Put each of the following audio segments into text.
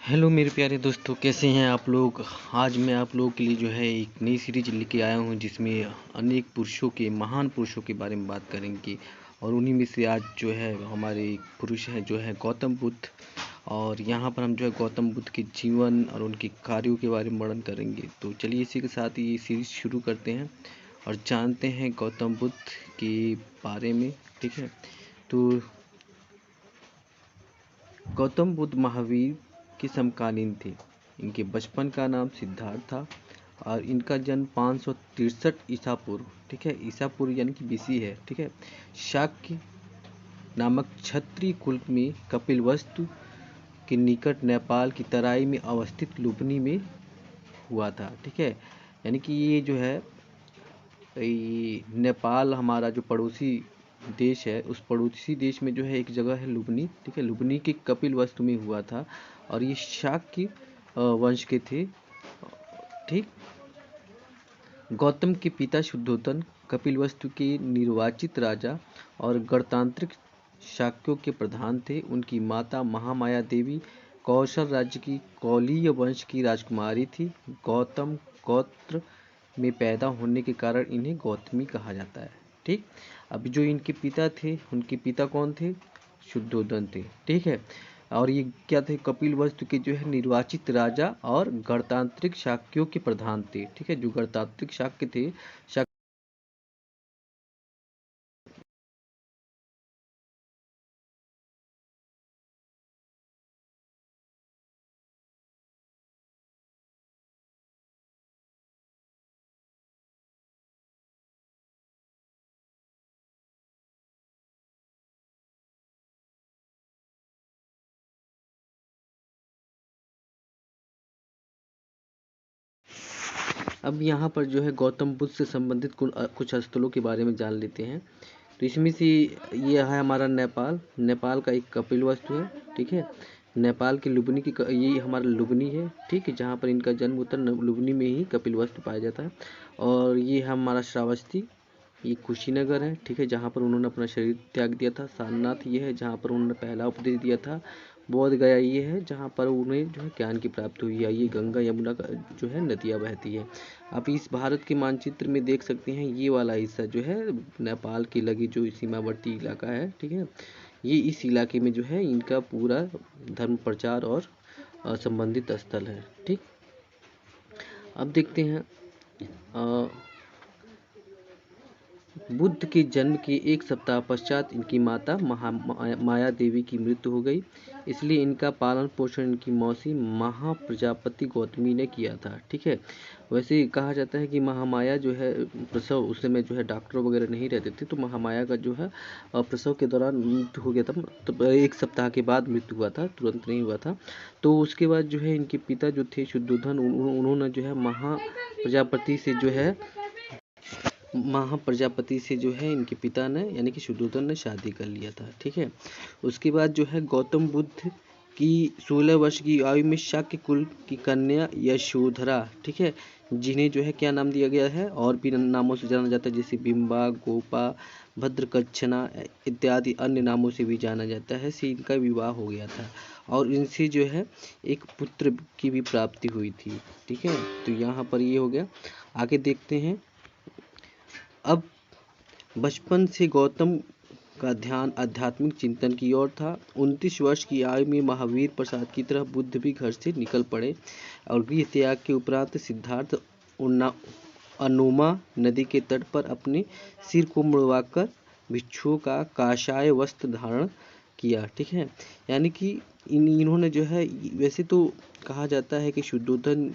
Hello मेरे प्यारे दोस्तों, कैसे हैं आप लोग। आज मैं आप लोगों के लिए जो है एक नई सीरीज लेके आया हूं जिसमें अनेक पुरुषों के महान पुरुषों के बारे में बात करेंगे। और उन्हीं में से आज जो है हमारे एक पुरुष हैं जो है गौतम बुद्ध। और यहाँ पर हम जो है गौतम बुद्ध के जीवन और उनके कार्यों के बारे में वर्णन करेंगे। तो चलिए इसी के साथ ये सीरीज शुरू करते हैं और जानते हैं गौतम बुद्ध के बारे में। ठीक है, तो गौतम बुद्ध महावीर के समकालीन थे। इनके बचपन का नाम सिद्धार्थ था और इनका जन्म 563 ईसा पूर्व, ठीक है, ईसा पूर्व यानी कि बीसी है, ठीक है, शाक्य नामक क्षत्रिय कुल में कपिलवस्तु के निकट नेपाल की तराई में अवस्थित लुबनी में हुआ था। ठीक है, यानी कि ये जो है ये नेपाल हमारा जो पड़ोसी देश है, उस पड़ोसी देश में जो है एक जगह है लुबनी। ठीक है, लुबनी के कपिलवस्तु में हुआ था और ये शाक्य वंश के थे। ठीक, गौतम के पिता शुद्धोधन कपिलवस्तु के निर्वाचित राजा और गणतांत्रिक शाक्यों के प्रधान थे। उनकी माता महामाया देवी कौशल राज्य की कौलीय वंश की राजकुमारी थी। गौतम गोत्र में पैदा होने के कारण इन्हें गौतमी कहा जाता है। ठीक, अब जो इनके पिता थे, उनके पिता कौन थे? शुद्धोधन थे। ठीक है, और ये क्या थे? कपिलवस्तु के जो है निर्वाचित राजा और गणतांत्रिक शाक्यों के प्रधान थे। ठीक है, जो गणतांत्रिक शाक्य थे, अब यहाँ पर जो है गौतम बुद्ध से संबंधित कुछ स्थलों के बारे में जान लेते हैं। तो इसमें से ये है हमारा नेपाल। नेपाल का एक कपिलवस्तु है। ठीक है, नेपाल के लुबनी की ये हमारा लुबनी है। ठीक है, जहाँ पर इनका जन्म होता है लुबनी में ही कपिलवस्तु पाया जाता है। और ये है हमारा श्रावस्ती, ये कुशीनगर है। ठीक है, जहाँ पर उन्होंने अपना शरीर त्याग दिया था। सारनाथ ये है जहाँ पर उन्होंने पहला उपदेश दिया था। बोध गया ये है जहाँ पर उन्हें जो है ज्ञान की प्राप्ति हुई है। ये गंगा यमुना का जो है नदियाँ बहती है। आप इस भारत के मानचित्र में देख सकते हैं, ये वाला हिस्सा जो है नेपाल की लगी जो सीमावर्ती इलाका है। ठीक है, ये इस इलाके में जो है इनका पूरा धर्म प्रचार और संबंधित स्थल है। ठीक, अब देखते हैं बुद्ध के जन्म के एक सप्ताह पश्चात इनकी माता माया देवी की मृत्यु हो गई। इसलिए इनका पालन पोषण इनकी मौसी महाप्रजापति गौतमी ने किया था। ठीक है, वैसे कहा जाता है कि महामाया जो है प्रसव, उस समय जो है डॉक्टर वगैरह नहीं रहते थे, तो महामाया का जो है प्रसव के दौरान मृत्यु हो गया था। तो एक सप्ताह के बाद मृत्यु हुआ था, तुरंत नहीं हुआ था। तो उसके बाद जो है इनके पिता जो थे शुद्धोधन, उन्होंने जो है महाप्रजापति से जो है इनके पिता ने यानी कि शुद्धोधन ने शादी कर लिया था। ठीक है, उसके बाद जो है गौतम बुद्ध की 16 वर्ष की आयु में शाक्य कुल की कन्या यशोधरा, ठीक है, जिन्हें जो है क्या नाम दिया गया है और भी नामों से जाना जाता है, जैसे बिंबा, गोपा, भद्रकच्छना इत्यादि अन्य नामों से भी जाना जाता है, से इनका विवाह हो गया था और इनसे जो है एक पुत्र की भी प्राप्ति हुई थी। ठीक है, तो यहाँ पर ये हो गया। आगे देखते हैं। अब बचपन से गौतम का ध्यान आध्यात्मिक चिंतन की ओर था। 29 वर्ष की आयु में महावीर प्रसाद की तरह बुद्ध भी घर से निकल पड़े और गृह त्याग के उपरांत सिद्धार्थ अनुमा नदी के तट पर अपने सिर को मुड़वाकर भिक्षुओं का काषाय वस्त्र धारण किया। ठीक है, यानी कि इन्होंने जो है, वैसे तो कहा जाता है कि शुद्धोधन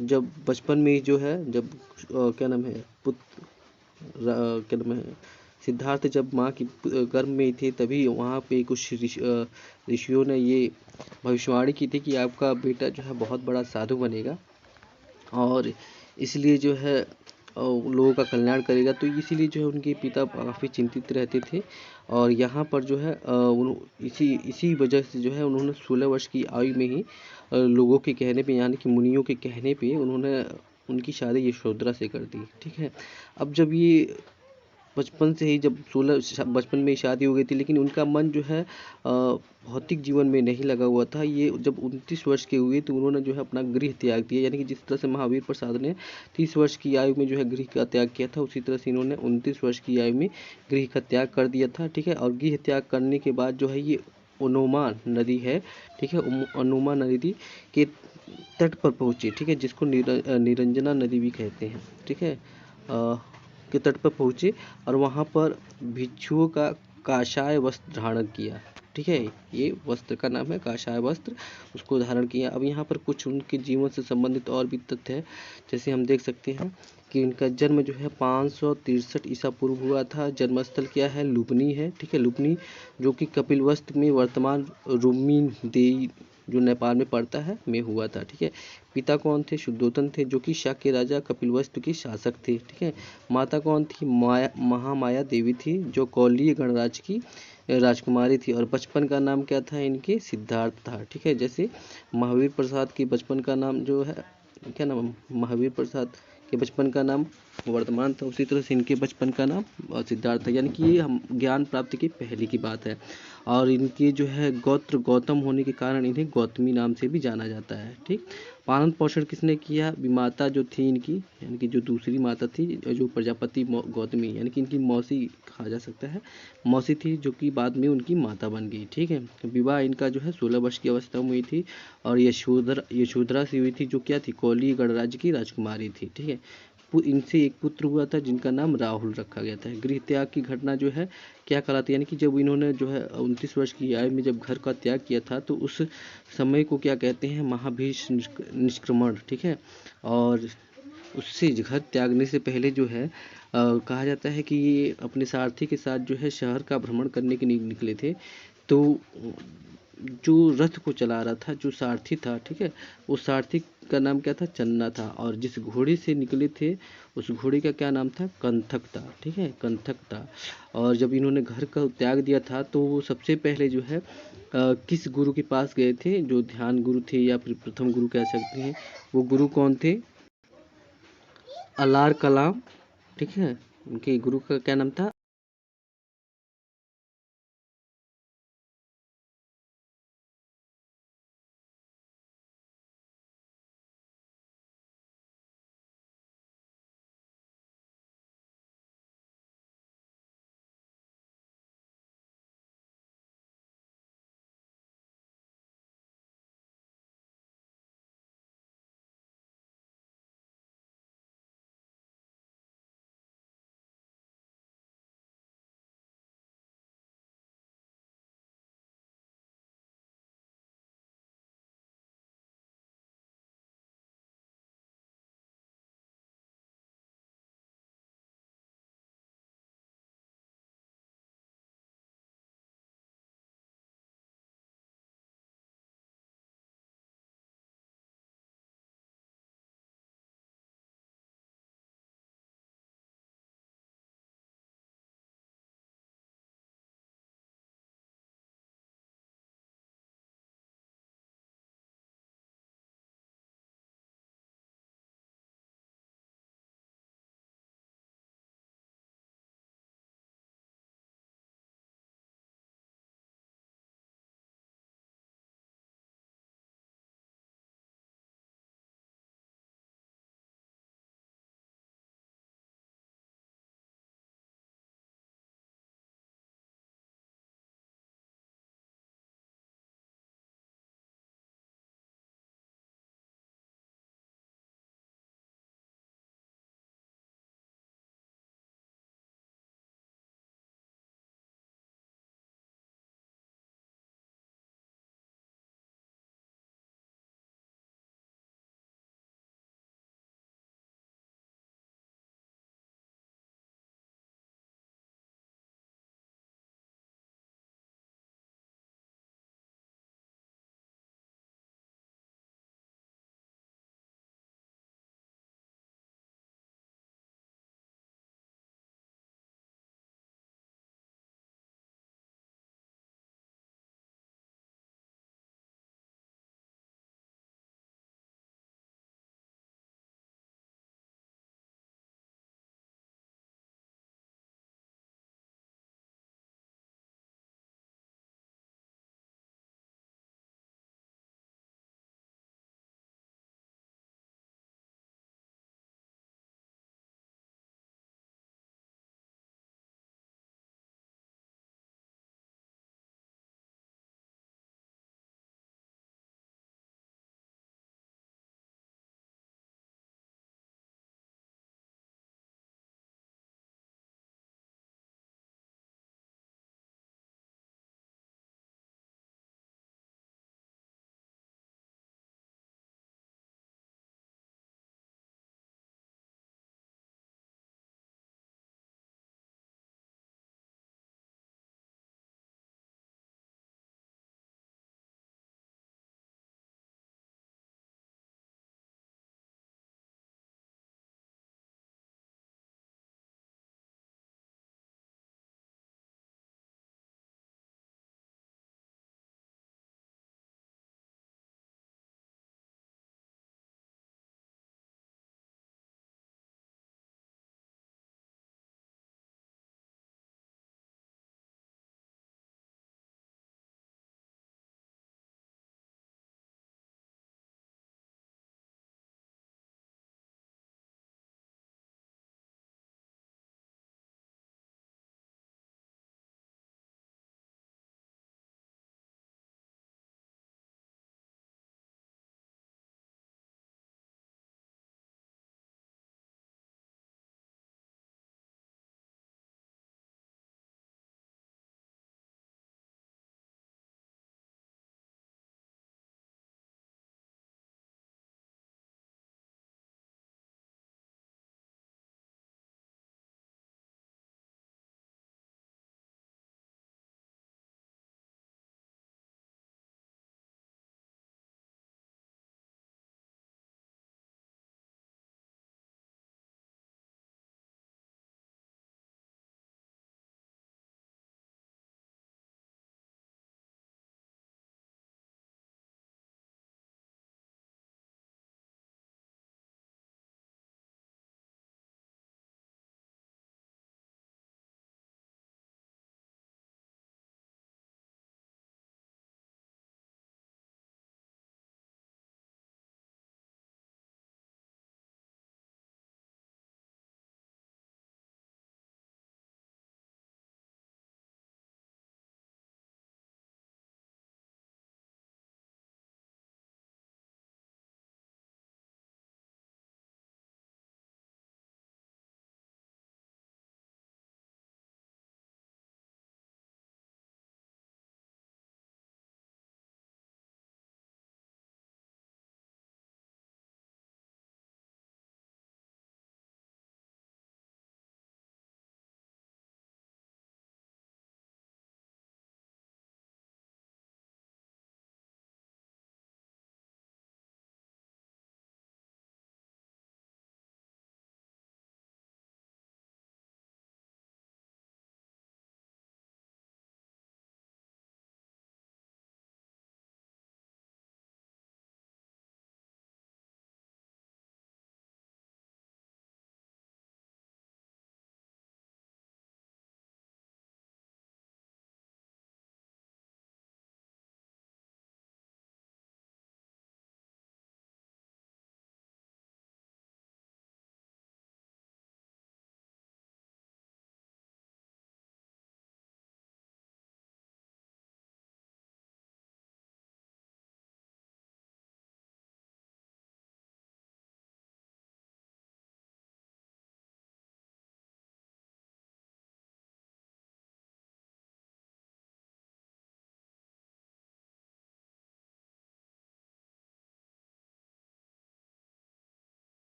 जब बचपन में जो है, जब क्या नाम है क्या नाम है सिद्धार्थ जब माँ की गर्भ में थे, तभी वहाँ पे कुछ ऋषियों ने ये भविष्यवाणी की थी कि आपका बेटा जो है बहुत बड़ा साधु बनेगा और इसलिए जो है लोगों का कल्याण करेगा। तो इसीलिए जो है उनके पिता काफ़ी चिंतित रहते थे और यहाँ पर जो है इसी वजह से जो है उन्होंने 16 वर्ष की आयु में ही लोगों के कहने पे यानी कि मुनियों के कहने पे उन्होंने उनकी शादी यशोधरा से कर दी। ठीक है, अब जब ये बचपन से ही जब बचपन में ही शादी हो गई थी, लेकिन उनका मन जो है भौतिक जीवन में नहीं लगा हुआ था। ये जब 29 वर्ष के हुए तो उन्होंने जो है अपना गृह त्याग दिया, यानी कि जिस तरह से महावीर प्रसाद ने 30 वर्ष की आयु में जो है गृह का त्याग किया था, उसी तरह से इन्होंने 29 वर्ष की आयु में गृह का त्याग कर दिया था। ठीक है, और गृह त्याग करने के बाद जो है ये ओनोमा नदी है, ठीक है, ओनोमा नदी के तट पर पहुँचे, ठीक है, जिसको निरंजना नदी भी कहते हैं, ठीक है, के तट पर पहुँचे और वहाँ पर भिक्षुओं का काषाय वस्त्र धारण किया। ठीक है, ये वस्त्र का नाम है काषाय वस्त्र, उसको धारण किया। अब यहाँ पर कुछ उनके जीवन से संबंधित और भी तथ्य है, जैसे हम देख सकते हैं कि इनका जन्म जो है 563 ईसा पूर्व हुआ था। जन्मस्थल क्या है, लुबनी है, ठीक है, लुबनी, जो कि कपिलवस्तु में वर्तमान रुक्मिणीदेई जो नेपाल में पड़ता है में हुआ था। ठीक है, पिता कौन थे, शुद्धोधन थे, जो कि शाक्य राजा कपिलवस्तु के शासक थे। ठीक है, माता कौन थी, महामाया देवी थी, जो कौलीय गणराज्य की राजकुमारी थी। और बचपन का नाम क्या था इनके, सिद्धार्थ था। ठीक है, जैसे महावीर प्रसाद के बचपन का नाम जो है, क्या नाम, महावीर प्रसाद के बचपन का नाम वर्तमान था, उसी तरह से इनके बचपन का नाम सिद्धार्थ था। यानी कि ये हम ज्ञान प्राप्ति की पहले की बात है। और इनके जो है गोत्र गौतम होने के कारण इन्हें गौतमी नाम से भी जाना जाता है। ठीक, पालन पोषण किसने किया, माता जो थी इनकी, यानी कि जो दूसरी माता थी, जो प्रजापति गौतमी, यानी कि इनकी मौसी कहा जा सकता है, मौसी थी, जो कि बाद में उनकी माता बन गई। ठीक है, विवाह इनका जो है 16 वर्ष की अवस्था में हुई थी और यशोधरा से हुई थी, जो क्या थी, कौलीय गणराज्य की राजकुमारी थी। ठीक है, इनसे एक पुत्र हुआ था जिनका नाम राहुल रखा गया था। गृह त्याग की घटना जो है क्या कहलाती है, यानी कि जब इन्होंने जो है 29 वर्ष की आयु में जब घर का त्याग किया था, तो उस समय को क्या कहते हैं, महाभीष निष्क्रमण। ठीक है, और उससे घर त्यागने से पहले जो है कहा जाता है कि ये अपने सारथी के साथ जो है शहर का भ्रमण करने के लिए निकले थे। तो जो रथ को चला रहा था, जो सारथी था, ठीक है, उस सारथी का नाम क्या था, चन्ना था, और जिस घोड़े से निकले थे उस घोड़े का क्या नाम था, कंथक था। ठीक है, कंथक था। और जब इन्होंने घर का त्याग दिया था तो वो सबसे पहले जो है किस गुरु के पास गए थे, जो ध्यान गुरु थे या फिर प्रथम गुरु कह सकते हैं, वो गुरु कौन थे, अलार कलाम। ठीक है, उनके गुरु का क्या नाम था,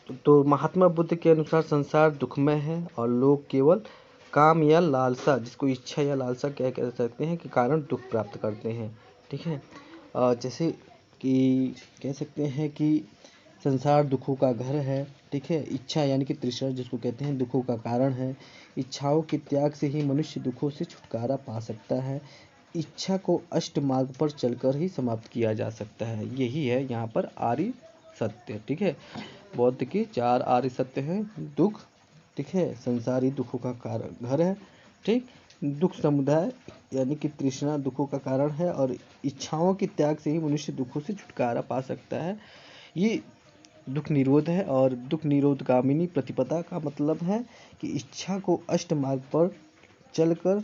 तो महात्मा बुद्ध के अनुसार संसार दुखमय है और लोग केवल काम या लालसा, जिसको इच्छा या लालसा क्या कह सकते हैं, के कारण दुख प्राप्त करते हैं। ठीक है, जैसे कि कह सकते हैं कि संसार दुखों का घर है। ठीक है, इच्छा यानी कि तृष्णा जिसको कहते हैं दुखों का कारण है। इच्छाओं के त्याग से ही मनुष्य दुखों से छुटकारा पा सकता है। इच्छा को अष्ट मार्ग पर चलकर ही समाप्त किया जा सकता है। यही है यहाँ पर आर्य सत्य। ठीक है, बौद्ध के 4 आर्य सत्य हैं। दुख, ठीक है, संसारी दुखों का कारण घर है। ठीक, दुख समुदाय यानी कि तृष्णा दुखों का कारण है और इच्छाओं के त्याग से ही मनुष्य दुखों से छुटकारा पा सकता है। ये दुख निरोध है और दुख निरोधगामिनी प्रतिपदा का मतलब है कि इच्छा को अष्ट मार्ग पर चलकर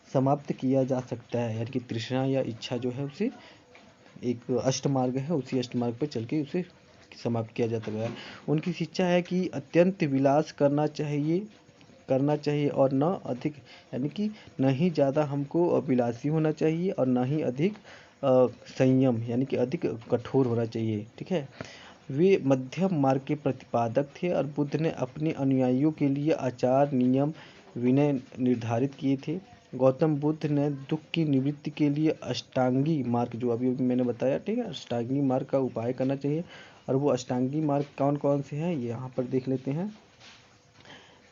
समाप्त किया जा सकता है। यानी कि तृष्णा या इच्छा जो है उसे एक अष्ट मार्ग है, उसी अष्ट मार्ग पर चल के उसे समाप्त किया जाता है। उनकी शिक्षा है कि अत्यंत विलास करना चाहिए और न अधिक, यानी कि न ही ज़्यादा हमको विलासी होना चाहिए और न ही अधिक संयम यानी कि अधिक कठोर होना चाहिए। ठीक है, वे मध्यम मार्ग के प्रतिपादक थे और बुद्ध ने अपने अनुयायियों के लिए आचार नियम विनय निर्धारित किए थे। गौतम बुद्ध ने दुख की निवृत्ति के लिए अष्टांगी मार्ग, जो अभी मैंने बताया, ठीक है, अष्टांगी मार्ग का उपाय करना चाहिए। और वो अष्टांगी मार्ग कौन कौन से हैं ये यहाँ पर देख लेते हैं।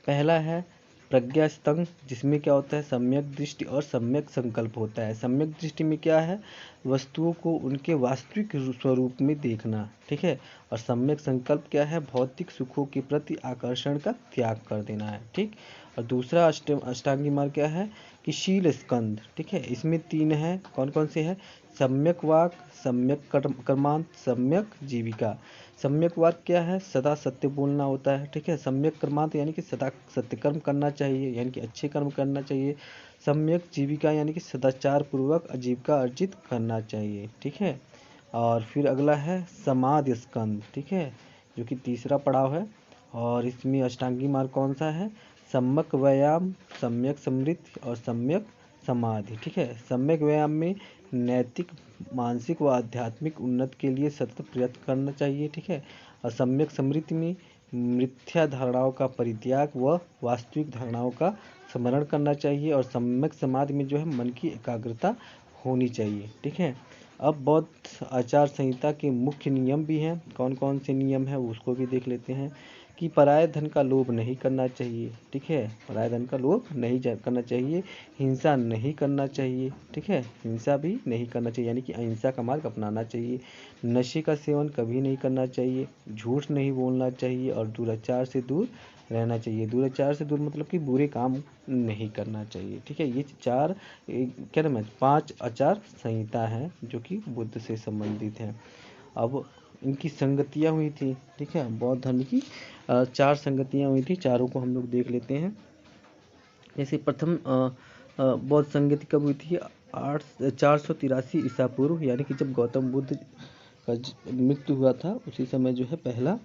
पहला है प्रज्ञा स्तंभ, जिसमें क्या होता है, सम्यक दृष्टि और सम्यक संकल्प होता है। सम्यक दृष्टि में क्या है, वस्तुओं को उनके वास्तविक स्वरूप में देखना। ठीक है, और सम्यक संकल्प क्या है, भौतिक सुखों के प्रति आकर्षण का त्याग कर देना है। ठीक, और दूसरा अष्टांगी मार्ग क्या है कि शील स्कंद। ठीक है, इसमें 3 है, कौन कौन से हैं, सम्यक वाक, सम्यक कर्मांत, सम्यक जीविका। सम्यक वाक क्या है, सदा सत्य बोलना होता है। ठीक है, सम्यक कर्मांत यानी कि सदा सत्य कर्म करना चाहिए, यानी कि अच्छे कर्म करना चाहिए। सम्यक जीविका यानी कि सदाचार पूर्वक आजीविका अर्जित करना चाहिए। ठीक है, और फिर अगला है समाधि स्कंद। ठीक है, जो कि तीसरा पड़ाव है और इसमें अष्टांगी मार्ग कौन सा है, सम्यक व्यायाम, सम्यक समृद्धि और सम्यक समाधि। ठीक है, सम्यक व्यायाम में नैतिक, मानसिक व आध्यात्मिक उन्नति के लिए सतत प्रयत्न करना चाहिए। ठीक है, और सम्यक समृद्धि में मिथ्या धारणाओं का परित्याग व वास्तविक धारणाओं का स्मरण करना चाहिए। और सम्यक समाधि में जो है मन की एकाग्रता होनी चाहिए। ठीक है, अब बौद्ध आचार संहिता के मुख्य नियम भी हैं। कौन कौन से नियम हैं उसको भी देख लेते हैं कि पराये धन का लोभ नहीं करना चाहिए। ठीक है, पराये धन का लोभ नहीं करना चाहिए। हिंसा नहीं करना चाहिए। ठीक है, हिंसा भी नहीं करना चाहिए, यानी कि अहिंसा का मार्ग अपनाना चाहिए। नशे का सेवन कभी नहीं करना चाहिए। झूठ नहीं बोलना चाहिए और दुराचार से दूर रहना चाहिए। दुराचार से दूर मतलब कि बुरे काम नहीं करना चाहिए। ठीक है, ये 4 क्या नाम है, 5 आचार संहिता हैं जो कि बुद्ध से संबंधित हैं। अब इनकी संगतियाँ हुई थी। ठीक है, बौद्ध धर्म की 4 संगतियाँ हुई थी, चारों को हम लोग देख लेते हैं। जैसे प्रथम बौद्ध संगति कब हुई थी, 483 ईसा पूर्व, यानी कि जब गौतम बुद्ध का मृत्यु हुआ था उसी समय जो है पहला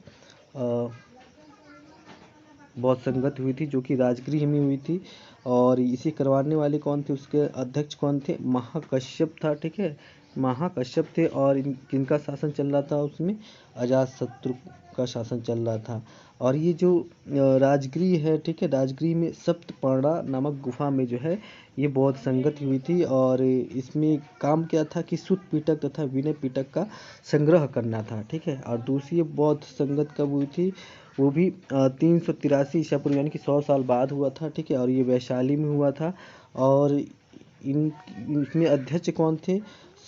बौद्ध संगत हुई थी, जो कि राजगृह में हुई थी। और इसे करवाने वाले कौन थे, उसके अध्यक्ष कौन थे, महाकश्यप था। ठीक है, महाकश्यप थे और किनका शासन चल रहा था उसमें, अजातशत्रु का शासन चल रहा था। और ये जो राजगृह है, ठीक है, राजगृह में सप्तपर्णा नामक गुफा में जो है ये बौद्ध संगति हुई थी। और इसमें काम क्या था कि सूत पीटक तथा विनय पीटक का संग्रह करना था। ठीक है, और दूसरी बौद्ध संगत कब हुई थी, वो भी 383 ईसा पूर्व, यानी कि 100 साल बाद हुआ था। ठीक है, और ये वैशाली में हुआ था। और इसमें अध्यक्ष कौन थे,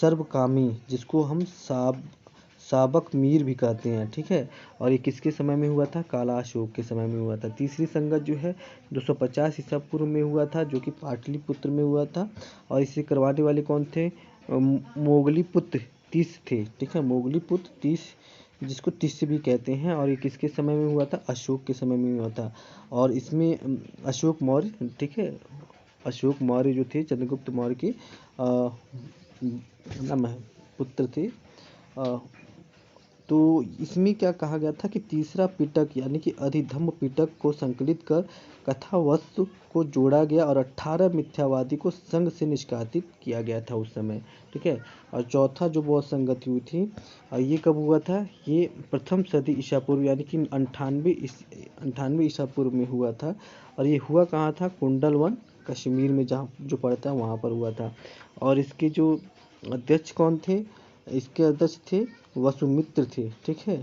सर्वकामी, जिसको हम साबक मीर भी कहते हैं। ठीक है, और ये किसके समय में हुआ था, काला अशोक के समय में हुआ था। तीसरी संगत जो है 250 ईसा पूर्व में हुआ था, जो कि पाटलिपुत्र में हुआ था। और इसे करवाने वाले कौन थे, मोगलीपुत्र तीस थे। ठीक है, मोगलीपुत्र तीस, जिसको तिस्य भी कहते हैं। और ये किसके समय में हुआ था, अशोक के समय में हुआ था। और इसमें अशोक मौर्य, ठीक है, अशोक मौर्य जो थे चंद्रगुप्त मौर्य के नाम है पुत्र थे। तो इसमें क्या कहा गया था कि तीसरा पिटक यानी कि अधिधम्म पिटक को संकलित कर कथा वस्तु को जोड़ा गया और 18 मिथ्यावादी को संघ से निष्कासित किया गया था उस समय, ठीक है। और चौथा जो बौद्ध संगति हुई थी ये कब हुआ था, ये प्रथम सदी ईसा पूर्व यानी कि 98 ईसा पूर्व में हुआ था। और ये हुआ कहाँ था, कुंडलवन कश्मीर में जहाँ जो पड़ता है वहाँ पर हुआ था। और इसके जो अध्यक्ष कौन थे, इसके अध्यक्ष थे वसुमित्र थे, ठीक है,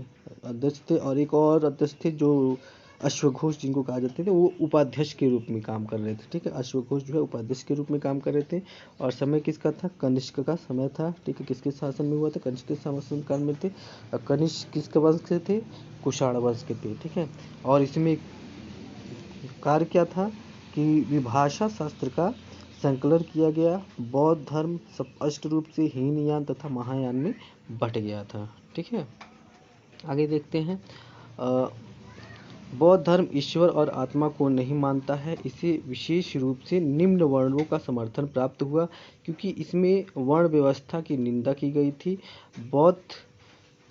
अध्यक्ष थे। और एक और अध्यक्ष थे जो अश्वघोष जिनको कहा जाते थे, वो उपाध्यक्ष के रूप में काम कर रहे थे, ठीक है। अश्वघोष जो है उपाध्यक्ष के रूप में काम कर रहे थे। और समय किसका था, कनिष्क का समय था, ठीक है। किसके शासन में हुआ था, कनिष्क के शासन काल में थे। और कनिष्क किसके वंश के थे, कुषाण वंश के थे, ठीक है। और इसमें कार्य क्या था कि विभाषा शास्त्र का संकलन किया गया। बौद्ध धर्म स्पष्ट रूप से हीनयान तथा महायान में बट गया था, ठीक है। आगे देखते हैं। बौद्ध धर्म ईश्वर और आत्मा को नहीं मानता है। इसे विशेष रूप से निम्न वर्णों का समर्थन प्राप्त हुआ क्योंकि इसमें वर्ण व्यवस्था की निंदा की गई थी। बौद्ध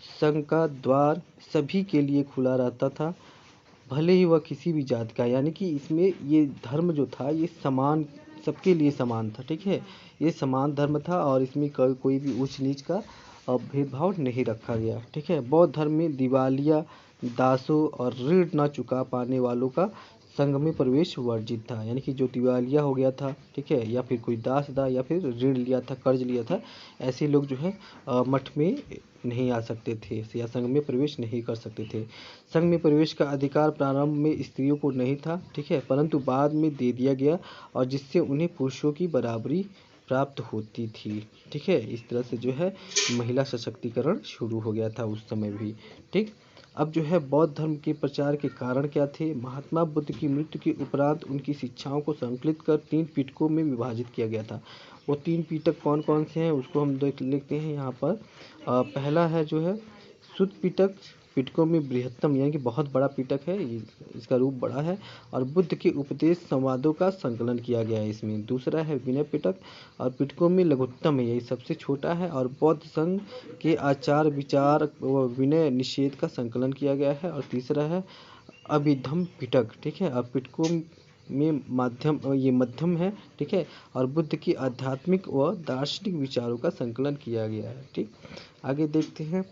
संघ का द्वार सभी के लिए खुला रहता था, भले ही वह किसी भी जात का, यानी कि इसमें ये धर्म जो था ये समान, सबके लिए समान था, ठीक है। ये समान धर्म था और इसमें कोई भी ऊंच नीच का भेदभाव नहीं रखा गया, ठीक है। बौद्ध धर्म में दिवालिया, दासों और ऋण न चुका पाने वालों का संघ में प्रवेश वर्जित था, यानी कि जो दिवालिया हो गया था, ठीक है, या फिर कोई दास था या फिर ऋण लिया था, कर्ज लिया था, ऐसे लोग जो है मठ में नहीं आ सकते थे या संघ में प्रवेश नहीं कर सकते थे। संघ में प्रवेश का अधिकार प्रारंभ में स्त्रियों को नहीं था, ठीक है, परंतु बाद में दे दिया गया और जिससे उन्हें पुरुषों की बराबरी प्राप्त होती थी, ठीक है। इस तरह से जो है महिला सशक्तिकरण शुरू हो गया था उस समय भी, ठीक। अब जो है बौद्ध धर्म के प्रचार के कारण क्या थे, महात्मा बुद्ध की मृत्यु के उपरांत उनकी शिक्षाओं को संकलित कर 3 पिटकों में विभाजित किया गया था। वो 3 पिटक कौन कौन से हैं उसको हम देख लेते हैं यहाँ पर। पहला है जो है शुद्ध पिटक, पिटकों में बृहत्तम यानी कि बहुत बड़ा पिटक है, इसका रूप बड़ा है और बुद्ध के उपदेश संवादों का संकलन किया गया है इसमें। दूसरा है विनय पिटक और पिटकों में लघुत्तम है, यही सबसे छोटा है और बौद्ध संघ के आचार विचार व विनय निषेध का संकलन किया गया है। और तीसरा है अभिधम पिटक, ठीक है। और पिटकों में मध्यम है, ठीक है, और बुद्ध की आध्यात्मिक व दार्शनिक विचारों का संकलन किया गया है, ठीक। आगे देखते हैं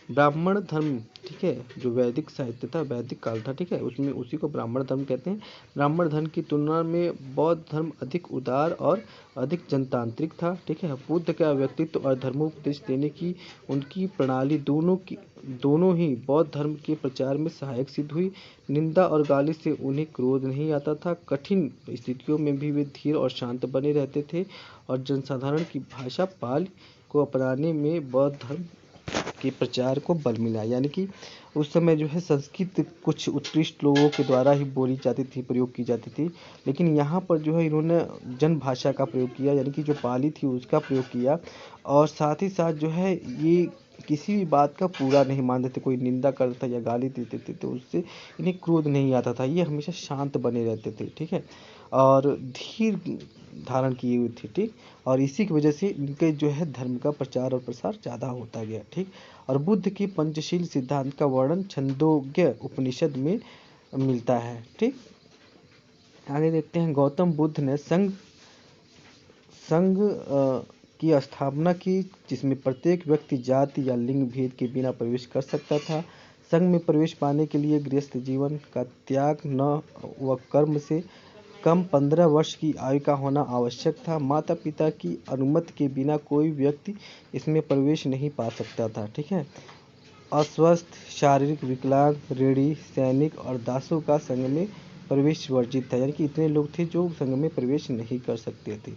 ब्राह्मण धर्म, ठीक है, जो वैदिक साहित्य था, वैदिक काल था, ठीक है, उसमें उसी को ब्राह्मण धर्म कहते हैं। ब्राह्मण धर्म की तुलना में बौद्ध धर्म अधिक उदार और अधिक जनतांत्रिक था, ठीक है। बुद्ध का व्यक्तित्व और धर्मोपदेश देने की उनकी प्रणाली दोनों ही बौद्ध धर्म के प्रचार में सहायक सिद्ध हुई। निंदा और गाली से उन्हें क्रोध नहीं आता था, कठिन स्थितियों में भी वे धीर और शांत बने रहते थे और जनसाधारण की भाषा पाली को अपनाने में बौद्ध धर्म के प्रचार को बल मिला। यानी कि उस समय जो है संस्कृत कुछ उत्कृष्ट लोगों के द्वारा ही बोली जाती थी, प्रयोग की जाती थी, लेकिन यहाँ पर जो है इन्होंने जन भाषा का प्रयोग किया, यानी कि जो पाली थी उसका प्रयोग किया। और साथ ही साथ जो है ये किसी भी बात का पूरा नहीं मानते थे, कोई निंदा करता या गाली देते थे तो उससे इन्हें क्रोध नहीं आता था, ये हमेशा शांत बने रहते थे, ठीक है, और धीर धारण किए हुए थे, ठीक। और इसी की वजह से इनके जो है धर्म का प्रचार और प्रसार ज़्यादा होता गया, ठीक। और बुद्ध के पंचशील सिद्धांत का वर्णन छंदोग्य उपनिषद में मिलता है, ठीक। आगे देखते हैं गौतम बुद्ध ने संघ की स्थापना की जिसमें प्रत्येक व्यक्ति जाति या लिंग भेद के बिना प्रवेश कर सकता था। संघ में प्रवेश पाने के लिए गृहस्थ जीवन का त्याग न व कर्म से कम 15 वर्ष की आयु का होना आवश्यक था। माता पिता की अनुमति के बिना कोई व्यक्ति इसमें प्रवेश नहीं पा सकता था, ठीक है। अस्वस्थ, शारीरिक विकलांग, रेडी, सैनिक और दासों का संघ में प्रवेश वर्जित था, यानी कि इतने लोग थे जो संघ में प्रवेश नहीं कर सकते थे।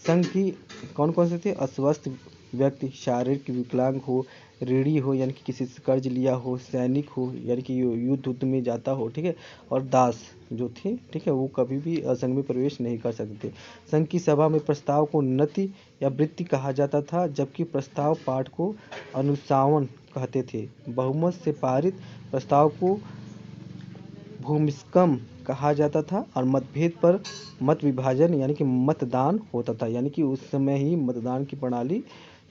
संघ की कौन कौन से थे, अस्वस्थ व्यक्ति, शारीरिक विकलांग हो, रेडी हो यानी कि किसी से कर्ज लिया हो, सैनिक हो यानी कि युद्ध में जाता हो, ठीक है, और दास जो थे, ठीक है, वो कभी भी संघ में प्रवेश नहीं कर सकते। संघ की सभा में प्रस्ताव को नति या वृत्ति कहा जाता था, जबकि प्रस्ताव पाठ को अनुसावन कहते थे। बहुमत से पारित प्रस्ताव को भूमिस्कम कहा जाता था और मतभेद पर मत विभाजन यानी कि मतदान होता था, यानी कि उस समय ही मतदान की प्रणाली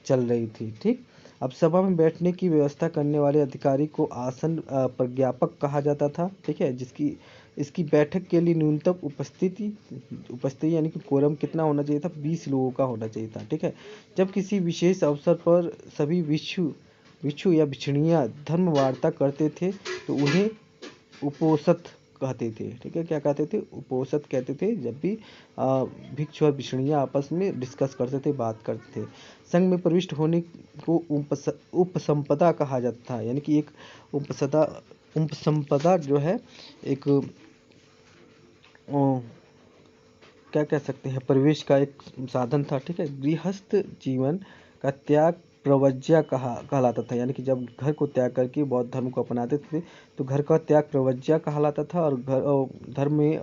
चल रही थी, ठीक। अब सभा में बैठने की व्यवस्था करने वाले अधिकारी को आसन प्रज्ञापक कहा जाता था, ठीक है, जिसकी इसकी बैठक के लिए न्यूनतम उपस्थिति यानी कि कोरम कितना होना चाहिए था, 20 लोगों का होना चाहिए था, ठीक है। जब किसी विशेष अवसर पर सभी भिक्षु या भिक्षुणियाँ धर्म वार्ता करते थे तो उन्हें उपोसत कहते थे, ठीक है। क्या कहते थे? उपोसत कहते थे। जब भी भिक्षु और भिक्षुणियाँ आपस में डिस्कस करते थे, बात करते थे। संघ में प्रविष्ट होने को उपसंपदा कहा जाता था, यानी कि एक उपसंपदा जो है एक क्या कह सकते हैं, प्रवेश का एक साधन था, ठीक है। गृहस्थ जीवन का त्याग प्रव्रज्या कहलाता था, यानी कि जब घर को त्याग करके बौद्ध धर्म को अपनाते थे तो घर का त्याग प्रव्रज्या कहलाता था और धर्म में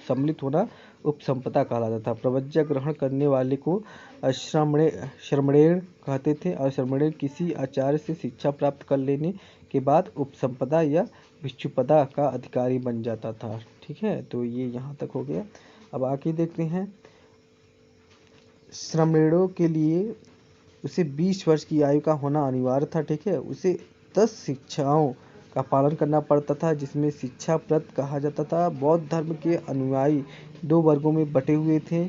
सम्मिलित होना उपसंपदा कहलाता था। प्रव्रज्या ग्रहण करने वाले को श्रमणेर कहते थे और श्रमणेर किसी आचार्य से शिक्षा प्राप्त कर लेने के बाद उपसंपदा या भिक्षुपदा का अधिकारी बन जाता था, ठीक है। तो ये यहाँ तक हो गया। अब आगे देखते हैं। श्रमणेरों के लिए उसे 20 वर्ष की आयु का होना अनिवार्य था, ठीक है। उसे 10 शिक्षाओं का पालन करना पड़ता था, जिसमें शिक्षाप्रद कहा जाता था। बौद्ध धर्म के अनुयायी 2 वर्गों में बटे हुए थे।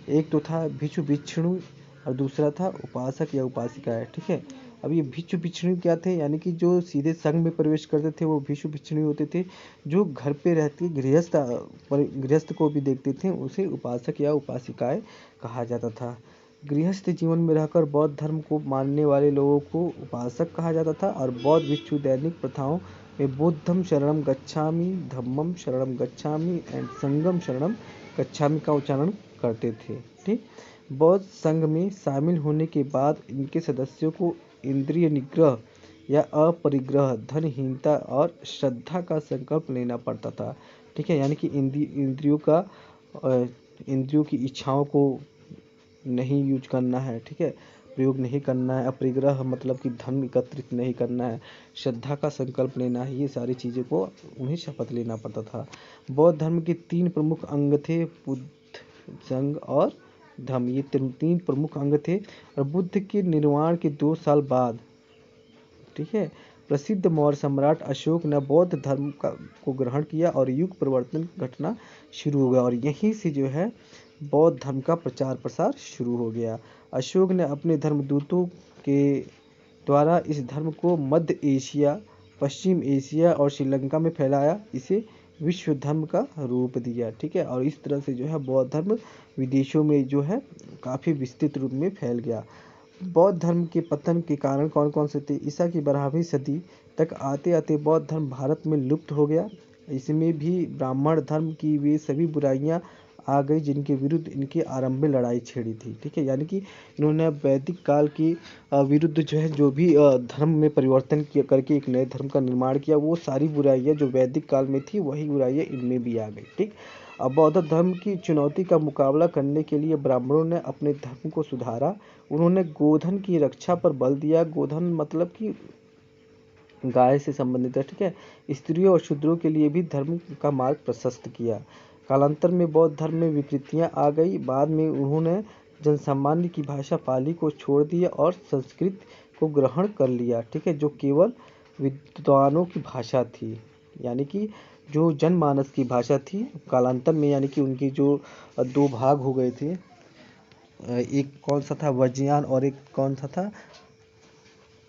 एक तो था भिक्षु भिक्षुणी और दूसरा था उपासक या उपासिकाएं, ठीक है। अब ये भिक्षु भिक्षुणी क्या थे, यानी कि जो सीधे संघ में प्रवेश करते थे वो भिक्षु भिक्षुणी होते थे। जो घर पे रहते गृहस्थ को भी देखते थे उसे उपासक या उपासिकाएं कहा जाता था। गृहस्थ जीवन में रहकर बौद्ध धर्म को मानने वाले लोगों को उपासक कहा जाता था और बौद्ध भिक्षु दैनिक प्रथाओं में बुद्धम शरणम गच्छामि, धम्मम शरणम गच्छामि एंड संघम शरणम गच्छामि का उच्चारण करते थे, ठीक। बौद्ध संघ में शामिल होने के बाद इनके सदस्यों को इंद्रिय निग्रह या अपरिग्रह, धनहीनता और श्रद्धा का संकल्प लेना पड़ता था, ठीक है। यानी कि इंद्रियों की इच्छाओं को नहीं यूज करना है, ठीक है, प्रयोग नहीं करना है। अपरिग्रह मतलब कि धन एकत्रित नहीं करना है। श्रद्धा का संकल्प लेना है। ये सारी चीज़ों को उन्हें शपथ लेना पड़ता था। बौद्ध धर्म के 3 प्रमुख अंग थे, बुद्ध, संघ और धम्म। ये 3 प्रमुख अंग थे और बुद्ध के निर्वाण के 2 साल बाद, ठीक है, प्रसिद्ध मौर्य सम्राट अशोक ने बौद्ध धर्म को ग्रहण किया और युग परिवर्तन घटना शुरू हो गया और यहीं से जो है बौद्ध धर्म का प्रचार प्रसार शुरू हो गया। अशोक ने अपने धर्मदूतों के द्वारा इस धर्म को मध्य एशिया, पश्चिम एशिया और श्रीलंका में फैलाया। इसे विश्व धर्म का रूप दिया, ठीक है। और इस तरह से जो है बौद्ध धर्म विदेशों में जो है काफ़ी विस्तृत रूप में फैल गया। बौद्ध धर्म के पतन के कारण कौन कौन से थे? ईसा की 12वीं सदी तक आते आते बौद्ध धर्म भारत में लुप्त हो गया। इसमें भी ब्राह्मण धर्म की वे सभी बुराइयां आ गई जिनके विरुद्ध इनके आरंभ में लड़ाई छेड़ी थी, ठीक है। यानी कि इन्होंने वैदिक काल की विरुद्ध जो है जो भी धर्म में परिवर्तन किया करके एक नए धर्म का निर्माण किया, वो सारी बुराइयां जो वैदिक काल में थी वही बुराइयां इनमें भी आ गई, ठीक। अब बौद्ध धर्म की चुनौती का मुकाबला करने के लिए ब्राह्मणों ने अपने धर्म को सुधारा। उन्होंने गोधन की रक्षा पर बल दिया। गोधन मतलब कि गाय से संबंधित है, ठीक है। स्त्रियों और शूद्रों के लिए भी धर्म का मार्ग प्रशस्त किया। कालांतर में बौद्ध धर्म में विकृतियां आ गई। बाद में उन्होंने जनसामान्य की भाषा पाली को छोड़ दिया और संस्कृत को ग्रहण कर लिया, ठीक है, जो केवल विद्वानों की भाषा थी। यानी कि जो जनमानस की भाषा थी कालांतर में, यानी कि उनकी जो 2 भाग हो गए थे, एक कौन सा था वज्रयान और एक कौन सा था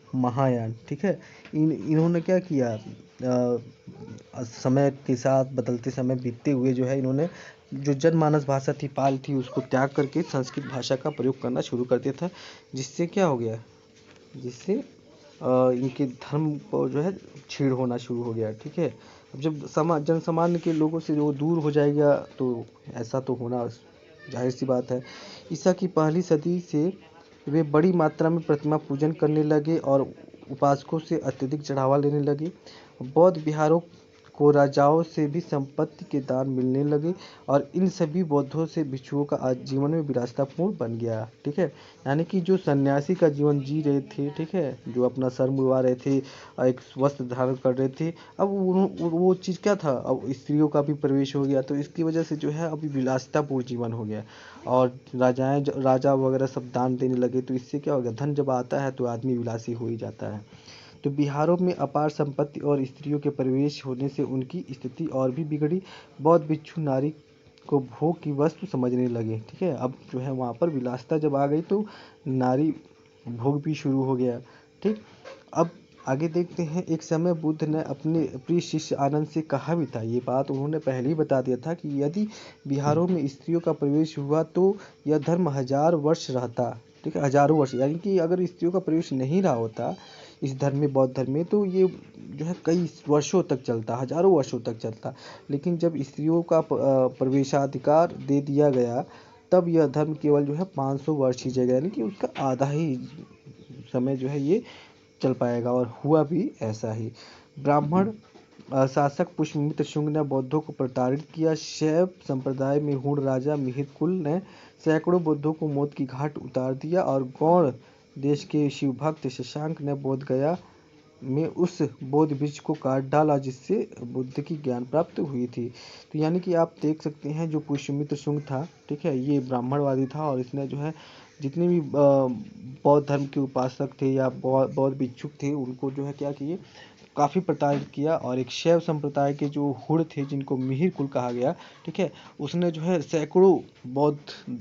महायान, ठीक है। इन्होंने क्या किया, समय के साथ बदलते समय बीतते हुए जो है इन्होंने जो जनमानस भाषा थी पाल थी उसको त्याग करके संस्कृत भाषा का प्रयोग करना शुरू कर दिया था, जिससे क्या हो गया, जिससे इनके धर्म को जो है छेड़ होना शुरू हो गया, ठीक है। अब जब जन सामान्य के लोगों से वो दूर हो जाएगा तो ऐसा तो होना जाहिर सी बात है। ईसा की 1ली सदी से वे बड़ी मात्रा में प्रतिमा पूजन करने लगे और उपासकों से अत्यधिक चढ़ावा लेने लगे। बौद्ध विहारों को राजाओं से भी संपत्ति के दान मिलने लगे और इन सभी बौद्धों से भिक्षुओं का आज जीवन में विलासितापूर्ण बन गया। ठीक है, यानी कि जो सन्यासी का जीवन जी रहे थे, ठीक है, जो अपना सर मुड़वा रहे थे, एक वस्त्र धारण कर रहे थे, अब वो चीज़ क्या था, अब स्त्रियों का भी प्रवेश हो गया, तो इसकी वजह से जो है अभी विलासितापूर्ण जीवन हो गया और राजा वगैरह सब दान देने लगे। तो इससे क्या हो गया, धन जब आता है तो आदमी विलासी हो ही जाता है। तो बिहारों में अपार संपत्ति और स्त्रियों के प्रवेश होने से उनकी स्थिति और भी बिगड़ी। बौद्ध भिक्षु नारी को भोग की वस्तु समझने लगे। ठीक है, अब जो है वहाँ पर विलासिता जब आ गई तो नारी भोग भी शुरू हो गया। ठीक, अब आगे देखते हैं। एक समय बुद्ध ने अपने प्रिय शिष्य आनंद से कहा भी था, ये बात उन्होंने पहले ही बता दिया था कि यदि बिहारों में स्त्रियों का प्रवेश हुआ तो यह धर्म 1000 वर्ष रहता। ठीक है, हजारों वर्ष, यानी कि अगर स्त्रियों का प्रवेश नहीं रहा होता इस धर्म में, बौद्ध धर्म में, तो ये जो है कई वर्षों तक चलता, हजारों वर्षों तक चलता। लेकिन जब स्त्रियों का प्रवेशाधिकार दे दिया गया तब यह धर्म केवल जो है 500 वर्ष ही जगह, यानी कि उसका आधा ही समय जो है ये चल पाएगा, और हुआ भी ऐसा ही। ब्राह्मण शासक पुष्यमित्र शुंग ने बौद्धों को प्रताड़ित किया। शैव संप्रदाय में हूण राजा मिहिरकुल ने सैकड़ों बौद्धों को मौत की घाट उतार दिया और गौड़ देश के शिवभक्त शशांक ने बोध गया में उस बोध वृक्ष को काट डाला जिससे बुद्ध की ज्ञान प्राप्त हुई थी। तो यानी कि आप देख सकते हैं जो पुष्यमित्र शुंग था, ठीक है, ये ब्राह्मणवादी था और इसने जो है जितने भी बौद्ध धर्म के उपासक थे या बौद्ध भिक्षुक थे उनको जो है क्या किए, काफ़ी प्रताड़ित किया। और एक शैव संप्रदाय के जो हुड़ थे जिनको मिहिर कुल कहा गया, ठीक है, उसने जो है सैकड़ों बौद्ध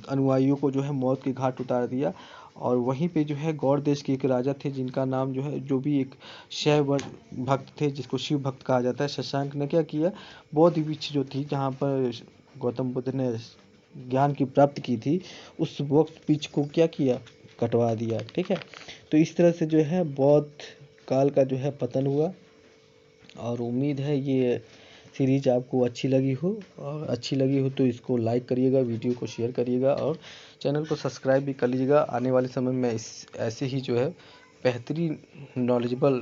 अनुयायियों को जो है मौत के घाट उतार दिया। और वहीं पे जो है गौड़ देश के एक राजा थे जिनका नाम जो है, जो भी एक शैव भक्त थे जिसको शिव भक्त कहा जाता है, शशांक ने क्या किया, बौद्ध वृक्ष जो थी जहाँ पर गौतम बुद्ध ने ज्ञान की प्राप्ति की थी उस वृक्ष को क्या किया, कटवा दिया। ठीक है, तो इस तरह से जो है बौद्ध काल का जो है पतन हुआ। और उम्मीद है ये सीरीज आपको अच्छी लगी हो, और अच्छी लगी हो तो इसको लाइक करिएगा, वीडियो को शेयर करिएगा और चैनल को सब्सक्राइब भी कर लीजिएगा। आने वाले समय में ऐसे ही जो है बेहतरीन नॉलेजेबल,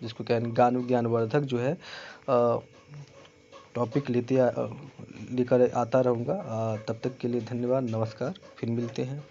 जिसको ज्ञानवर्धक जो है टॉपिक लेकर आता रहूँगा। तब तक के लिए धन्यवाद, नमस्कार, फिर मिलते हैं।